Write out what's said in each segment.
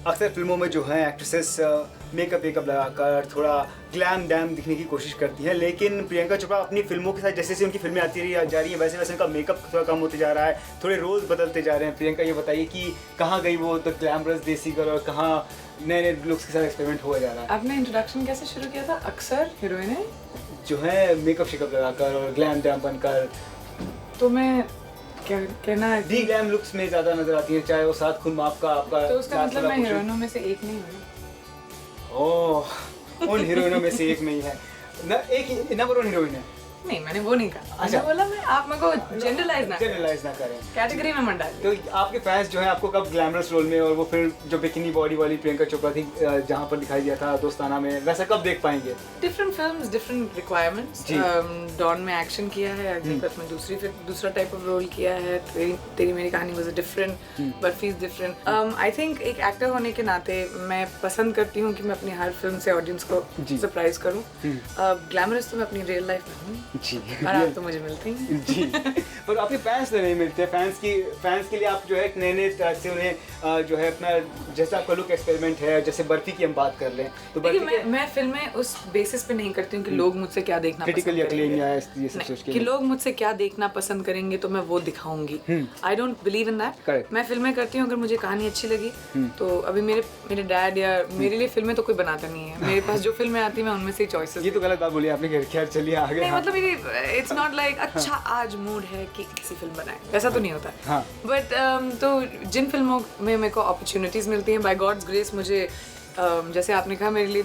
अक्सर फिल्मों में जो है एक्ट्रेसेस मेकअप लगाकर थोड़ा ग्लैम डैम दिखने की कोशिश करती हैं, लेकिन प्रियंका चोपड़ा अपनी फिल्मों के साथ जैसे जैसे उनकी फिल्में जा रही हैं वैसे वैसे उनका मेकअप थोड़ा कम होते जा रहा है, थोड़े रोल्स बदलते जा रहे हैं। प्रियंका ये बताइए कि कहाँ गई वो तो ग्लैमरस देसी गर्ल और कहाँ नए नए लुक्स के साथ एक्सपेरिमेंट हुआ जा रहा है। आपने इंट्रोडक्शन कैसे शुरू किया था? अक्सर हीरोइनें जो है मेकअप शेकअप लगाकर और ग्लैम डैम बनकर, तो मैं क्या कहना है डी ग्लैम लुक्स में ज़्यादा नजर आती हैं, चाहे वो सात खून माफ का आपका। तो उसका मतलब मैं हीरोइनों में से एक नहीं हूँ। ओह, उन हीरोइनों में से एक में ही है ना, एक नंबर वन हीरोइन है। नहीं, मैंने वो नहीं कहा। अच्छा, मैंने बोला मैं आप मेरे को जनरलाइज ना करें, कैटेगरी में मत डालिए। तो आपके फैंस जो है आपको कब ग्लैमरस रोल में और वो फिर जो बिकिनी बॉडी वाली प्रियंका चोपड़ा थी जहाँ पर दिखाई दिया था दोस्ताना में, वैसा कब देख पाएंगे? Different films, different requirements. Don में एक्शन किया है, अग्निपथ में दूसरा टाइप ऑफ रोल किया है, तेरी मेरी कहानी was different, barfi is different. I think एक एक्टर होने के नाते मैं पसंद करती हूँ कि मैं अपनी हर फिल्म से ऑडियंस को सरप्राइज करूँ। ग्लैमरस तो मैं अपनी रियल लाइफ में हूँ जी, और आप तो मुझे मिलते हैं जी, पर आपके फैंस तो नहीं मिलते। फैंस के लिए आप जो है नए नए तरह से उन्हें जो है अपना जैसा आपका लुक एक्सपेरिमेंट है, जैसे बर्फी की हम बात कर लें तो मैं फिल्में उस बेसिस पे नहीं करती हूँ कि लोग मुझसे क्या देखना क्रिटिकली अक्लेम या ये सब सोच के कि लोग मुझसे क्या देखना पसंद करेंगे तो मैं वो दिखाऊंगी। I don't believe in that. मैं फिल्में करती हूँ, अगर मुझे कहानी अच्छी लगी तो अभी मेरे डैड या मेरे लिए फिल्में तो कोई बनाता नहीं है, मेरे पास जो फिल्में आती है मैं उनमें से चॉइसेस। ये तो गलत बात बोली आपने, खैर चलिए आगे। नहीं, मतलब मेरी इट्स नॉट लाइक अच्छा आज मूड है कि किसी फिल्म बनाए, वैसा तो नहीं होता। हाँ। बट तो जिन फिल्मों में मेरे को अपॉर्चुनिटीज मिलती हैं बाय गॉड्स ग्रेस, मुझे जैसे आपने कहा मेरे लिए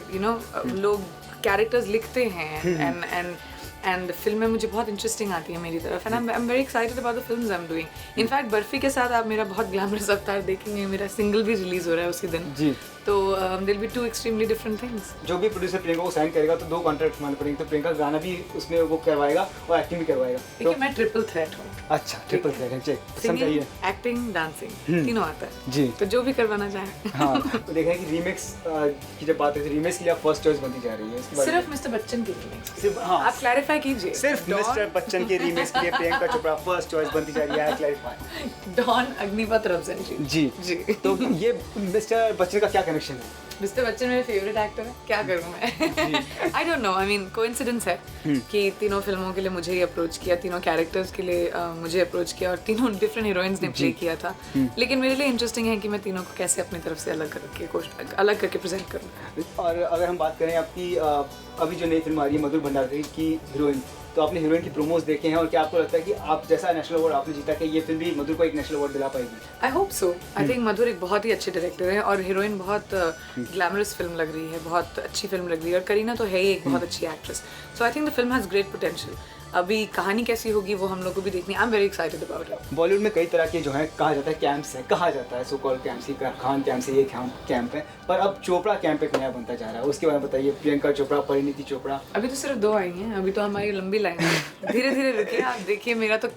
लोग कैरेक्टर्स लिखते हैं एंड फिल्में मुझे बहुत इंटरेस्टिंग आती है मेरी तरफ, and I am very excited about the films I am doing. In fact barfi के साथ आप मेरा बहुत ग्लैमरस अवतार देखेंगे, मेरा सिंगल भी रिलीज हो रहा है उसी दिन जी। तो there be two extremely different things. जो भी प्रोड्यूसर प्रियंका को साइन करेगा तो 2 कॉन्ट्रैक्ट मानने पड़ेंगे, तो प्रियंका गाना भी उसमें वो करवाएगा और एक्टिंग भी करवाएगा। देखिए मैं ट्रिपल थ्रेट हूँ। अच्छा, ट्रिपल थ्रेट है, चलिए समझाइए। एक्टिंग, डांसिंग तीनों आता है जी, तो जो भी करवाना चाहे। हाँ, तो देखा है कि रीमेक्स की जब बात है, रीमेक्स के लिए आप फर्स्ट चॉइस बनती जा रही है। सिर्फ मिस्टर बच्चन के रीमेक्स? सिर्फ, हाँ, आप क्लैरिफाई कीजिए। सिर्फ मिस्टर बच्चन के रीमेक्स के लिए प्रियंका चोपड़ा फर्स्ट चॉइस बनती जा रही है, क्लैरिफाई। डॉन, अग्निपथ, रब्जन जी। जी, तो ये मिस्टर बच्चन का क्या कनेक्शन है? मिस्टर बच्चन मेरे फेवरेट एक्टर है, क्या करूँ मैं? I don't know, I mean coincidence है कि तीनों फिल्मों के लिए मुझे ही अप्रोच किया, तीनों कैरेक्टर्स के लिए मुझे अप्रोच किया और तीनों डिफरेंट हीरोइंस ने प्ले किया था। लेकिन मेरे लिए इंटरेस्टिंग है कि मैं तीनों को कैसे अपनी तरफ से अलग करके प्रेजेंट करूँ। और अगर हम बात करें आपकी अभी जो नई फिल्म आ रही है मधुर भंडारी की हीरोइन, तो आपने हीरोइन की प्रोमोज देखे हैं और क्या आपको लगता है कि आप जैसा नेशनल अवार्ड आपने जीता कि ये फिल्म भी मधुर को एक नेशनल अवार्ड दिला पाएगी? I hope so. I think मधुर एक बहुत ही अच्छे डायरेक्टर है और हीरोइन बहुत ग्लैमरस फिल्म लग रही है, बहुत अच्छी फिल्म लग रही है और करीना तो है ही एक बहुत अच्छी actress. So I think the film has great potential. अभी कहानी कैसी होगी वो हम लोग को भी देखनी है। I am very excited about it. Bollywood में कई तरह के जो है कहा जाता है कैंप्स है, कहा जाता है so called camps, Khan camp से ये कैंप है, पर अब चोपड़ा कैंप एक नया बनता जा रहा है, उसके बारे में बताइए। प्रियंका चोपड़ा, परिणीति चोपड़ा, अभी तो सिर्फ 2 आई हैं, अभी तो हमारी लंबी लाइन है। धीरे धीरे रुकिए, आप देखिए मेरा तो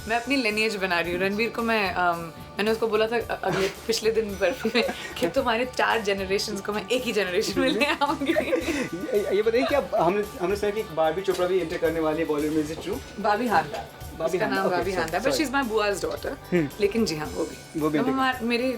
मैं अपनी लिनिएज बना रही हूँ। रणवीर को मैंने उसको बोला था अगले पिछले दिन बर्फी में कि तुम्हारे 4 जनरेशंस को मैं एक ही जनरेशन में ले आऊंगी। ये बताइए कि अब हमने सुना कि बारबी चोपड़ा भी एंटर करने वाली है बॉलीवुड में, is it true? Bobby Handa, उसका नाम Bobby Handa, but she is my बुआज डॉटर। लेकिन जी हाँ, वो भी मेरे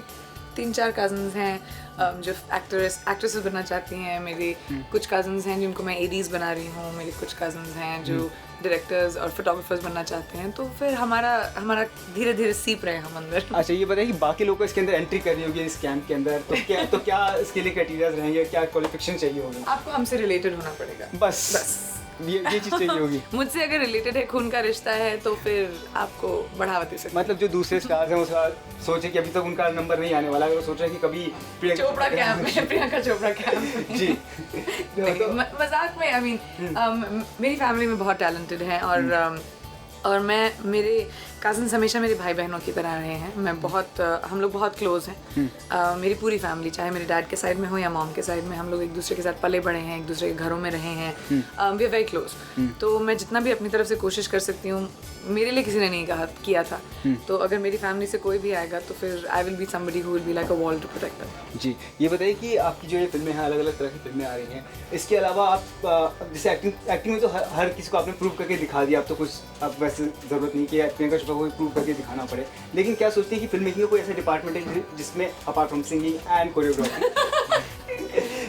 3-4 कजन्स हैं जो एक्ट्रेसेस बनना चाहती हैं। मेरे कुछ कजन्स हैं जिनको मैं एडीज बना रही हूँ, मेरे कुछ कजन्स हैं जो डायरेक्टर्स और फोटोग्राफर्स बनना चाहते हैं, तो फिर हमारा धीरे धीरे सीप रहे हम अंदर। अच्छा, ये बताइए कि बाकी लोग को इसके अंदर एंट्री करनी होगी इस कैंप के अंदर, तो क्या इसके लिए क्राइटेरिया रहेंगे, क्या क्वालिफिकेशन चाहिए होगी? आपको हमसे रिलेटेड होना पड़ेगा, बस ये चीज़ चाहिए होगी। मुझसे अगर रिलेटेड है, खून का रिश्ता है, तो फिर आपको बढ़ावा दे सकते। मतलब जो दूसरे स्टार्स हैं उसका सोचे कि अभी तक उनका नंबर नहीं आने वाला, अगर वो सोच रहे हैं कि कभी चोपड़ा कैंप में, प्रियंका चोपड़ा कैंप जी। मजाक में, आई मीन मेरी फैमिली में बहुत टैलेंटेड हैं और मेरे कज़न्स हमेशा मेरे भाई बहनों की तरह रहे हैं। हम लोग बहुत क्लोज हैं। मेरी पूरी फैमिली, चाहे मेरे डैड के साइड में हो या मॉम के साइड में, हम लोग एक दूसरे के साथ पले बड़े हैं, एक दूसरे के घरों में रहे हैं। We are very close. तो मैं जितना भी अपनी तरफ से कोशिश कर सकती हूँ, मेरे लिए किसी ने नहीं किया था, तो अगर मेरी फैमिली से कोई भी आएगा तो फिर I will be somebody who will be like a wall to protect them. जी, ये बताइए कि आपकी जो ये फिल्में हैं, अलग अलग तरह की फिल्में आ रही हैं, इसके अलावा आप जैसे एक्टिंग में तो हर किसी को आपने प्रूव करके दिखा दिया, अब तो कुछ अब वैसे ज़रूरत नहीं कि प्रियंका चोपड़ा लोगों को प्रूव करके दिखाना पड़े। लेकिन क्या सोचते हैं कि फिल्म मेकिंग का कोई ऐसा डिपार्टमेंट है जिसमें apart from singing and choreography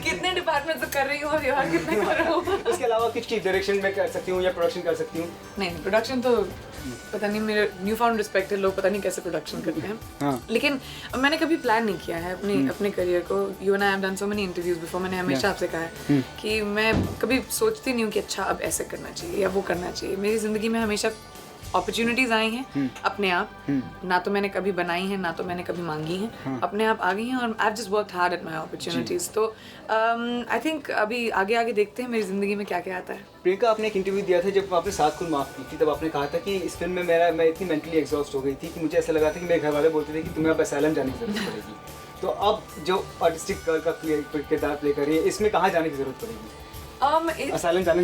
कितने डिपार्टमेंट कर रही हूँ अभी और कितने कर रहा हूँ। उसके अलावा कुछ की डायरेक्शन में कर सकती हूँ या प्रोडक्शन कर सकती हूँ? नहीं, प्रोडक्शन तो पता नहीं, मेरे न्यू फाउंड रिस्पेक्ट है, लोग पता नहीं कैसे प्रोडक्शन करते हैं। हाँ। लेकिन मैंने कभी प्लान नहीं किया है अपने करियर को। You and I have done so many interviews before. मैंने हमेशा आपसे कहा है कि मैं कभी सोचती नहीं हूँ कि अच्छा अब ऐसे करना चाहिए या वो करना चाहिए। मेरी ज़िंदगी में हमेशा अपॉर्चुनिटीज आई हैं अपने आप, ना तो मैंने कभी बनाई हैं ना तो मैंने कभी मांगी हैं, अपने आप आ गई हैं और I have just worked hard at my opportunities. तो आई थिंक अभी आगे आगे देखते हैं मेरी ज़िंदगी में क्या क्या आता है। प्रियंका, आपने एक इंटरव्यू दिया था जब आपने 7 खून माफ़ की थी, तब आपने कहा था कि इस फिल्म में मैं इतनी मेंटली एग्जॉस्ट हो गई थी कि मुझे ऐसा लगा था कि मेरे घर वाले बोलते थे कि तुम्हें अब असाइलम जाने की जरूरत पड़ेगी। तो अब जो आर्टिस्टिक गर्ल का किरदार प्ले कर रही है, इसमें कहाँ जाने की जरूरत पड़ेगी? असाइलम जाने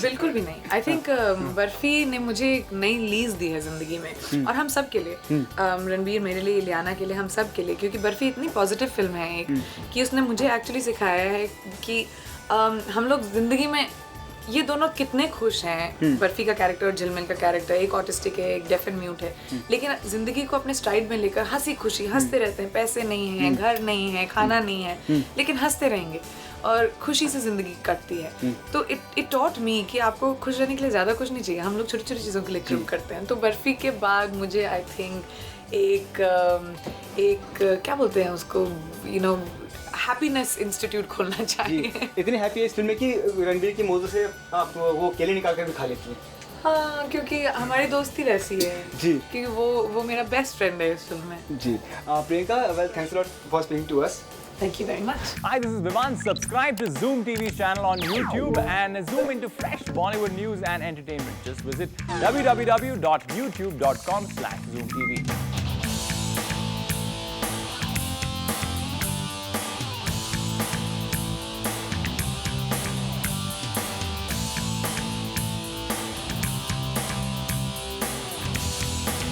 बिल्कुल भी नहीं। आई थिंक बर्फी ने मुझे एक नई लीज दी है जिंदगी में, और हम सब के लिए, रणबीर मेरे लिए, इलियाना के लिए, हम सब के लिए, क्योंकि बर्फी इतनी पॉजिटिव फिल्म है एक कि उसने मुझे एक्चुअली सिखाया है कि हम लोग जिंदगी में ये दोनों कितने खुश हैं। बर्फी का कैरेक्टर और झिलमिल का कैरेक्टर, एक ऑटिस्टिक है, एक डेफ एंड म्यूट है, लेकिन जिंदगी को अपने स्ट्राइड में लेकर हंसी खुशी हंसते रहते हैं। पैसे नहीं है, घर नहीं है, खाना नहीं है, लेकिन हंसते रहेंगे और खुशी से जिंदगी कटती है। तो इट टॉट मी कि आपको खुश रहने के लिए ज़्यादा कुछ नहीं चाहिए, हम लोग छोटी छोटी चीज़ों के लिए क्रिम करते हैं। तो बर्फी के बाद मुझे आई थिंक एक क्या बोलते हैं उसको, यू नो, हैप्पीनेस इंस्टीट्यूट खोलना चाहिए। इतनी हैप्पी है इस फिल्म में कि रणबीर की मौजों से आप वो केले निकाल कर भी खा लेती हैं। हाँ, क्योंकि हमारी दोस्ती वैसी है जी, क्योंकि वो मेरा बेस्ट फ्रेंड है इस फिल्म में। जी Priyanka, well thanks a lot for speaking to us. Thank you very much. Hi, this is Viman. Subscribe to Zoom TV's channel on YouTube and zoom into fresh Bollywood news and entertainment. Just visit www.youtube.com/zoomtv.